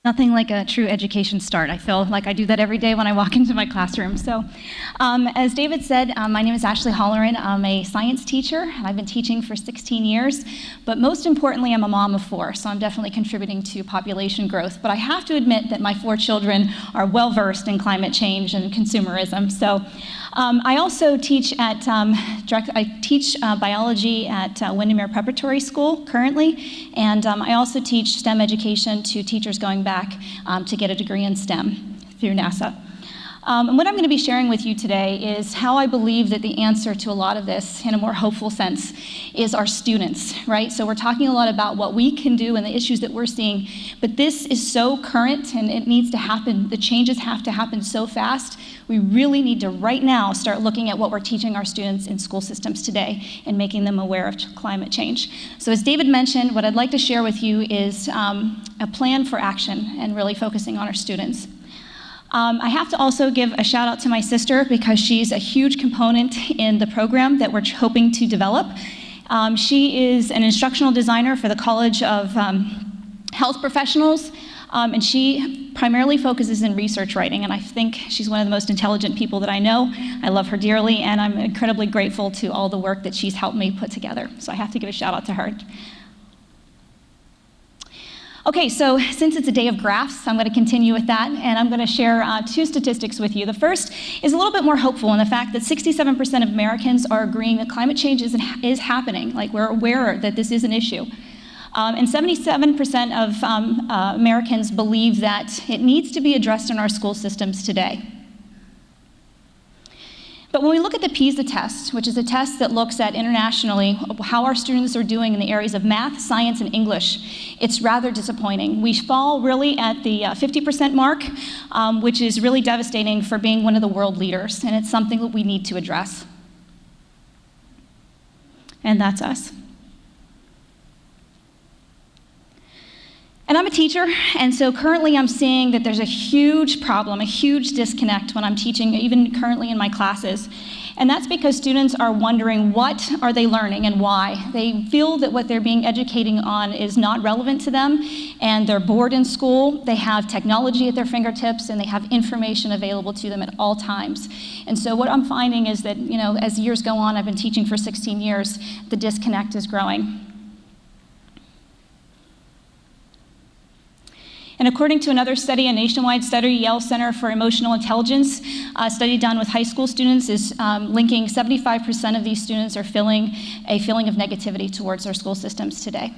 Nothing like a true education start. I feel like I do that every day when I walk into my classroom. So, as David said, my name is Ashley Hollern. I'm a science teacher, and I've been teaching for 16 years. But most importantly, I'm a mom of 4, so I'm definitely contributing to population growth. But I have to admit that my 4 children are well-versed in climate change and consumerism. So, I also teach at biology at Windermere Preparatory School currently, and I also teach STEM education to teachers going back to get a degree in STEM through NASA. And what I'm going to be sharing with you today is how I believe that the answer to a lot of this, in a more hopeful sense, is our students, right? So we're talking a lot about what we can do and the issues that we're seeing, but this is so current and it needs to happen. The changes have to happen so fast. We really need to, right now, start looking at what we're teaching our students in school systems today and making them aware of climate change. So as David mentioned, what I'd like to share with you is a plan for action and really focusing on our students. I have to also give a shout out to my sister because she's a huge component in the program that we're hoping to develop. She is an instructional designer for the College of Health Professionals, and she primarily focuses in research writing, and I think she's one of the most intelligent people that I know. I love her dearly, and I'm incredibly grateful to all the work that she's helped me put together. So I have to give a shout out to her. Okay, so since it's a day of graphs, I'm going to continue with that, and I'm going to share 2 statistics with you. The first is a little bit more hopeful in the fact that 67% of Americans are agreeing that climate change is happening, like we're aware that this is an issue. And 77% of Americans believe that it needs to be addressed in our school systems today. But when we look at the PISA test, which is a test that looks at internationally how our students are doing in the areas of math, science, and English, it's rather disappointing. We fall really at the 50% mark, which is really devastating for being one of the world leaders, and it's something that we need to address. And that's us. And I'm a teacher, and so currently I'm seeing that there's a huge problem, a huge disconnect when I'm teaching, even currently in my classes. And that's because students are wondering what are they learning and why. They feel that what they're being educated on is not relevant to them, and they're bored in school. They have technology at their fingertips, and they have information available to them at all times. And so what I'm finding is that, as years go on, I've been teaching for 16 years, the disconnect is growing. And according to another study, a nationwide study, Yale Center for Emotional Intelligence, a study done with high school students is linking 75% of these students are feeling a feeling of negativity towards our school systems today.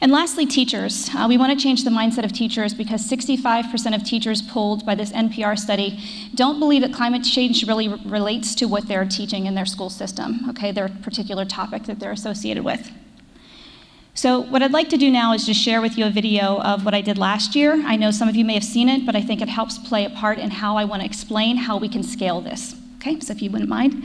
And lastly, teachers. We want to change the mindset of teachers because 65% of teachers polled by this NPR study don't believe that climate change really relates to what they're teaching in their school system, okay, their particular topic that they're associated with. So what I'd like to do now is just share with you a video of what I did last year. I know some of you may have seen it, but I think it helps play a part in how I want to explain how we can scale this. Okay, so if you wouldn't mind.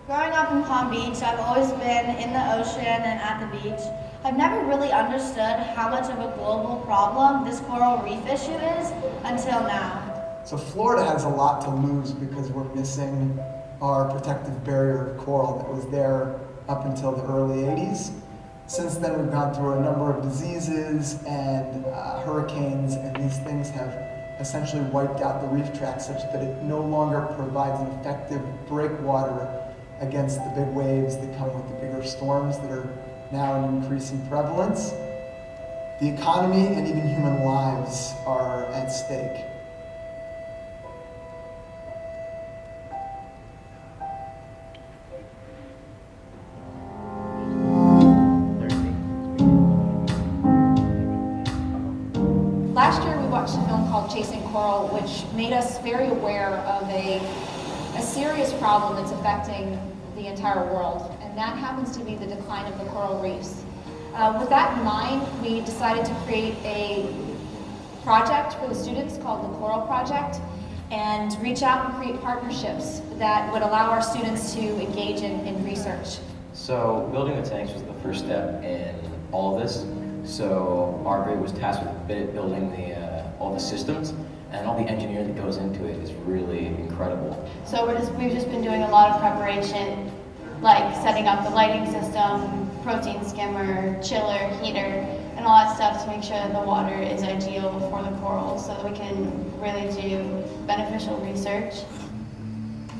Growing up in Palm Beach, I've always been in the ocean and at the beach. I've never really understood how much of a global problem this coral reef issue is until now. So Florida has a lot to lose because we're missing our protective barrier of coral that was there up until the early 80s. Since then, we've gone through a number of diseases and hurricanes, and these things have essentially wiped out the reef tract such that it no longer provides an effective breakwater against the big waves that come with the bigger storms that are now in increasing prevalence. The economy and even human lives are at stake. Last year we watched a film called Chasing Coral, which made us very aware of a serious problem that's affecting the entire world, and that happens to be the decline of the coral reefs. With that in mind, we decided to create a project for the students called the Coral Project and reach out and create partnerships that would allow our students to engage in research. So building the tanks was the first step in all of this. So our grade was tasked with building all the systems, and all the engineering that goes into it is really incredible. So we've just been doing a lot of preparation, like setting up the lighting system, protein skimmer, chiller, heater, and all that stuff to make sure that the water is ideal for the corals so that we can really do beneficial research.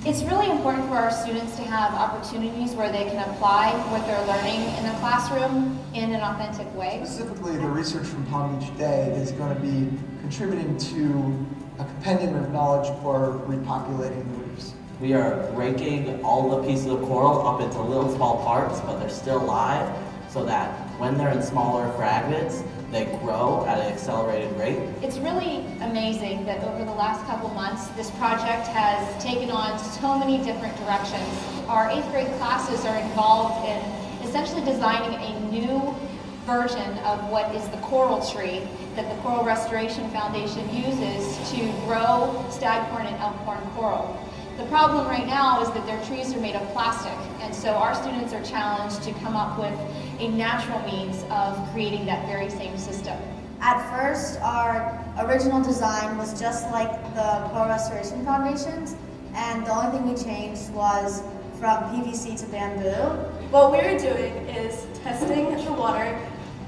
It's really important for our students to have opportunities where they can apply what they're learning in the classroom in an authentic way. Specifically, the research from Palm Beach Day is going to be contributing to a compendium of knowledge for repopulating the reefs. We are breaking all the pieces of coral up into little small parts, but they're still live, so that when they're in smaller fragments, they grow at an accelerated rate. It's really amazing that over the last couple months, this project has taken on so many different directions. Our 8th grade classes are involved in essentially designing a new version of what is the coral tree that the Coral Restoration Foundation uses to grow staghorn and elkhorn coral. The problem right now is that their trees are made of plastic, and so our students are challenged to come up with a natural means of creating that very same system. At first, our original design was just like the Coral Restoration Foundation's, and the only thing we changed was from PVC to bamboo. What we're doing is testing the water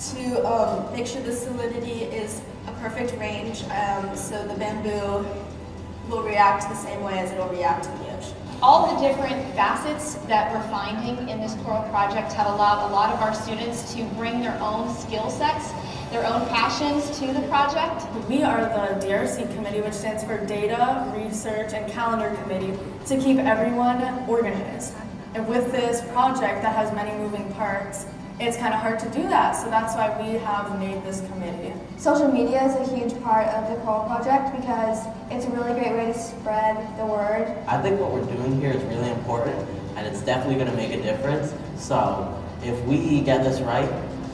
to make sure the salinity is a perfect range, so the bamboo will react the same way as it will react in the ocean. All the different facets that we're finding in this coral project have allowed a lot of our students to bring their own skill sets, their own passions to the project. We are the DRC committee, which stands for Data, Research, and Calendar Committee, to keep everyone organized. And with this project that has many moving parts, it's kind of hard to do that, so that's why we have made this committee. Social media is a huge part of the Coral Project because it's a really great way to spread the word. I think what we're doing here is really important, and it's definitely going to make a difference. So if we get this right,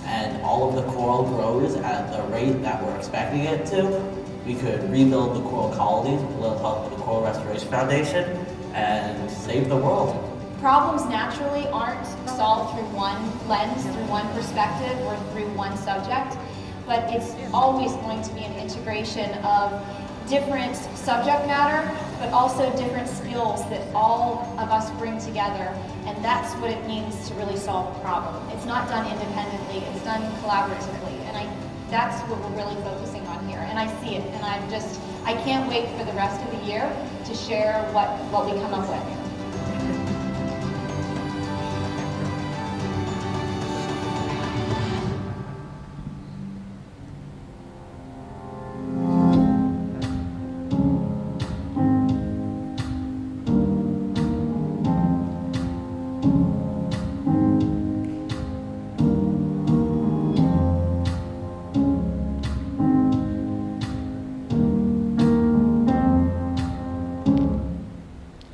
and all of the coral grows at the rate that we're expecting it to, we could rebuild the coral colonies with a little help of the Coral Restoration Foundation and save the world. Problems naturally aren't solved through one lens, through one perspective, or through one subject, but it's always going to be an integration of different subject matter, but also different skills that all of us bring together, and that's what it means to really solve a problem. It's not done independently, it's done collaboratively, and that's what we're really focusing on here, and I see it, and I can't wait for the rest of the year to share what we come up with.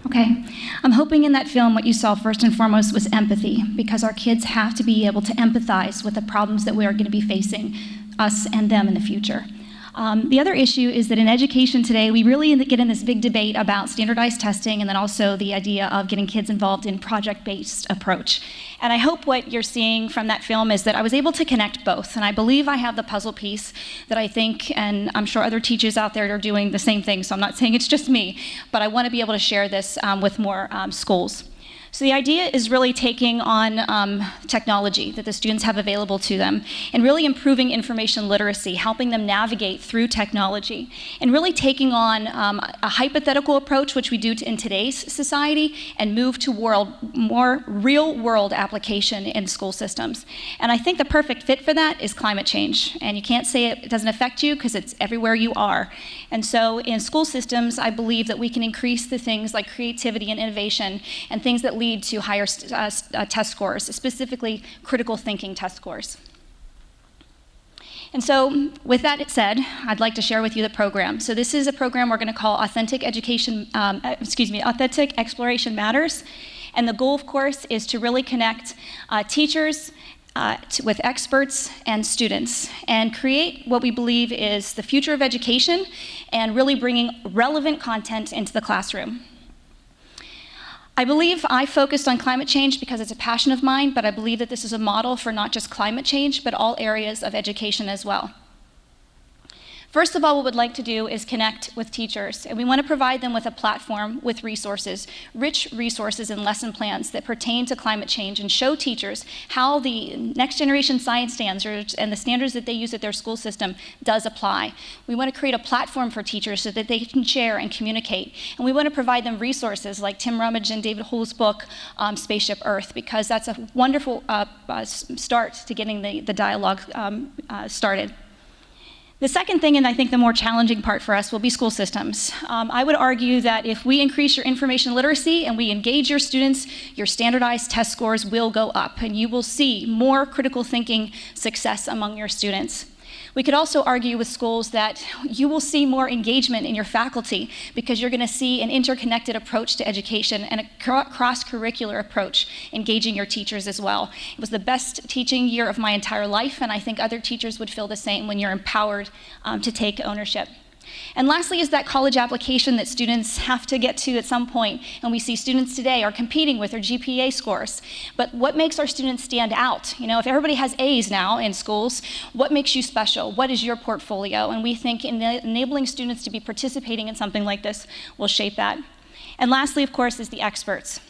Okay, I'm hoping in that film what you saw first and foremost was empathy, because our kids have to be able to empathize with the problems that we are going to be facing, us and them in the future. The other issue is that in education today, we really get in this big debate about standardized testing and then also the idea of getting kids involved in project-based approach. And I hope what you're seeing from that film is that I was able to connect both. And I believe I have the puzzle piece that I think, and I'm sure other teachers out there are doing the same thing, so I'm not saying it's just me, but I want to be able to share this with more schools. So the idea is really taking on technology that the students have available to them and really improving information literacy, helping them navigate through technology, and really taking on a hypothetical approach, which we do in today's society, and move to more real-world application in school systems. And I think the perfect fit for that is climate change. And you can't say it doesn't affect you because it's everywhere you are. And so in school systems, I believe that we can increase the things like creativity and innovation and things that lead to higher test scores, specifically critical thinking test scores. And so with that said, I'd like to share with you the program. So this is a program we're going to call Authentic Exploration Matters. And the goal, of course, is to really connect teachers with experts and students and create what we believe is the future of education and really bringing relevant content into the classroom. I believe I focused on climate change because it's a passion of mine, but I believe that this is a model for not just climate change, but all areas of education as well. First of all, what we'd like to do is connect with teachers, and we want to provide them with a platform with resources, rich resources and lesson plans that pertain to climate change, and show teachers how the next generation science standards and the standards that they use at their school system does apply. We want to create a platform for teachers so that they can share and communicate, and we want to provide them resources like Tim Rummage and David Hull's book, Spaceship Earth, because that's a wonderful start to getting the dialogue started. The second thing, and I think the more challenging part for us, will be school systems. I would argue that if we increase your information literacy and we engage your students, your standardized test scores will go up, and you will see more critical thinking success among your students. We could also argue with schools that you will see more engagement in your faculty because you're going to see an interconnected approach to education and a cross-curricular approach engaging your teachers as well. It was the best teaching year of my entire life, and I think other teachers would feel the same when you're empowered to take ownership. And lastly is that college application that students have to get to at some point, and we see students today are competing with their GPA scores. But what makes our students stand out? You know, if everybody has A's now in schools, what makes you special? What is your portfolio? And we think enabling students to be participating in something like this will shape that. And lastly, of course, is the experts.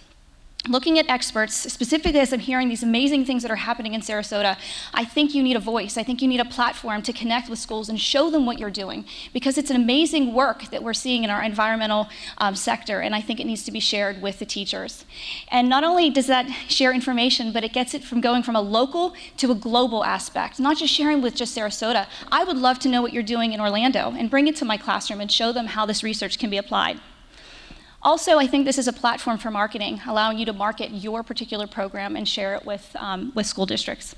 Looking at experts, specifically as I'm hearing these amazing things that are happening in Sarasota, I think you need a voice. I think you need a platform to connect with schools and show them what you're doing, because it's an amazing work that we're seeing in our environmental sector, and I think it needs to be shared with the teachers. And not only does that share information, but it gets it from going from a local to a global aspect, not just sharing with just Sarasota. I would love to know what you're doing in Orlando and bring it to my classroom and show them how this research can be applied. Also, I think this is a platform for marketing, allowing you to market your particular program and share it with school districts.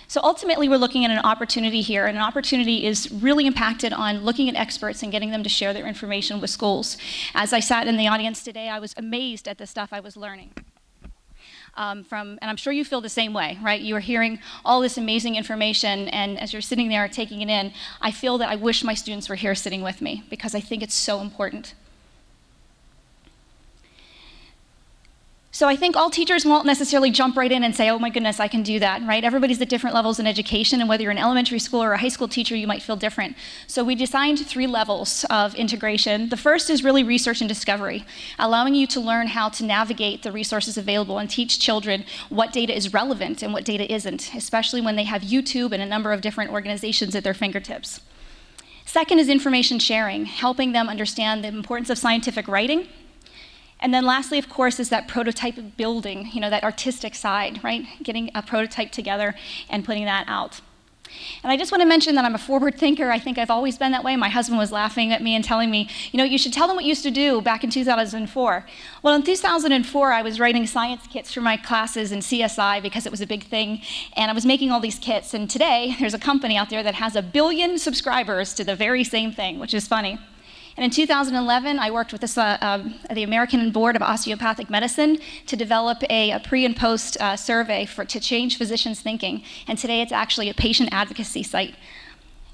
So ultimately, we're looking at an opportunity here, and an opportunity is really impacted on looking at experts and getting them to share their information with schools. As I sat in the audience today, I was amazed at the stuff I was learning. And I'm sure you feel the same way, right? You are hearing all this amazing information, and as you're sitting there taking it in, I feel that I wish my students were here sitting with me, because I think it's so important. So I think all teachers won't necessarily jump right in and say, oh my goodness, I can do that, right? Everybody's at different levels in education, and whether you're an elementary school or a high school teacher, you might feel different. So we designed 3 levels of integration. The first is really research and discovery, allowing you to learn how to navigate the resources available and teach children what data is relevant and what data isn't, especially when they have YouTube and a number of different organizations at their fingertips. Second is information sharing, helping them understand the importance of scientific writing. And then lastly, of course, is that prototype building, you know, that artistic side, right? Getting a prototype together and putting that out. And I just want to mention that I'm a forward thinker. I think I've always been that way. My husband was laughing at me and telling me, you know, you should tell them what you used to do back in 2004. Well, in 2004, I was writing science kits for my classes in CSI because it was a big thing, and I was making all these kits. And today, there's a company out there that has 1 billion subscribers to the very same thing, which is funny. And in 2011, I worked with the American Board of Osteopathic Medicine to develop a pre and post survey to change physicians' thinking. And today it's actually a patient advocacy site.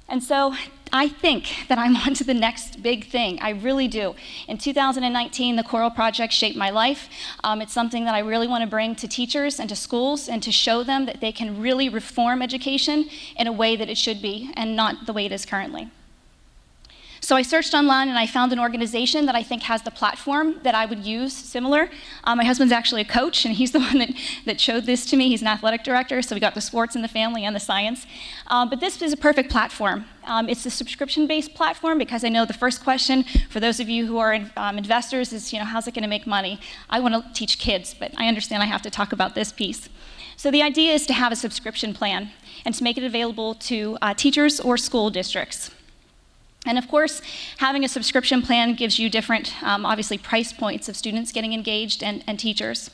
And so I think that I'm on to the next big thing. I really do. In 2019, the Coral Project shaped my life. It's something that I really want to bring to teachers and to schools and to show them that they can really reform education in a way that it should be and not the way it is currently. So I searched online and I found an organization that I think has the platform that I would use similar. My husband's actually a coach, and he's the one that showed this to me. He's an athletic director, so we got the sports in the family and the science. But this is a perfect platform. It's a subscription-based platform, because I know the first question for those of you who are investors is, you know, how's it going to make money? I want to teach kids, but I understand I have to talk about this piece. So the idea is to have a subscription plan and to make it available to teachers or school districts. And of course, having a subscription plan gives you different, obviously, price points of students getting engaged and teachers.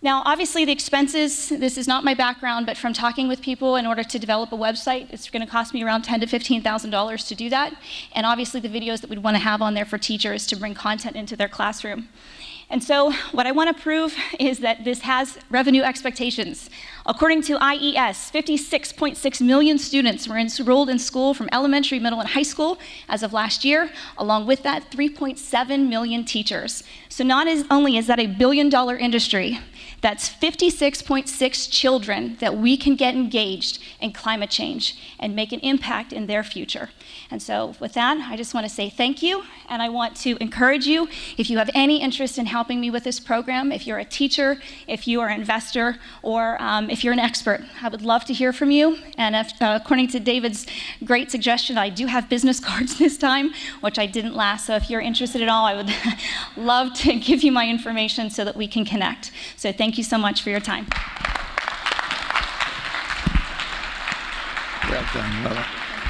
Now, obviously, the expenses, this is not my background, but from talking with people in order to develop a website, it's going to cost me around $10,000 to $15,000 to do that. And obviously, the videos that we'd want to have on there for teachers to bring content into their classroom. And so what I want to prove is that this has revenue expectations. According to IES, 56.6 million students were enrolled in school from elementary, middle, and high school as of last year. Along with that, 3.7 million teachers. So not only is that a billion-dollar industry, that's 56.6 children that we can get engaged in climate change and make an impact in their future. And so with that, I just want to say thank you, and I want to encourage you, if you have any interest in helping me with this program, if you're a teacher, if you are an investor, or if you're an expert, I would love to hear from you. And if, according to David's great suggestion, I do have business cards this time, which I didn't last. So if you're interested at all, I would love to give you my information so that we can connect. So thank you so much for your time. Well done, Lola.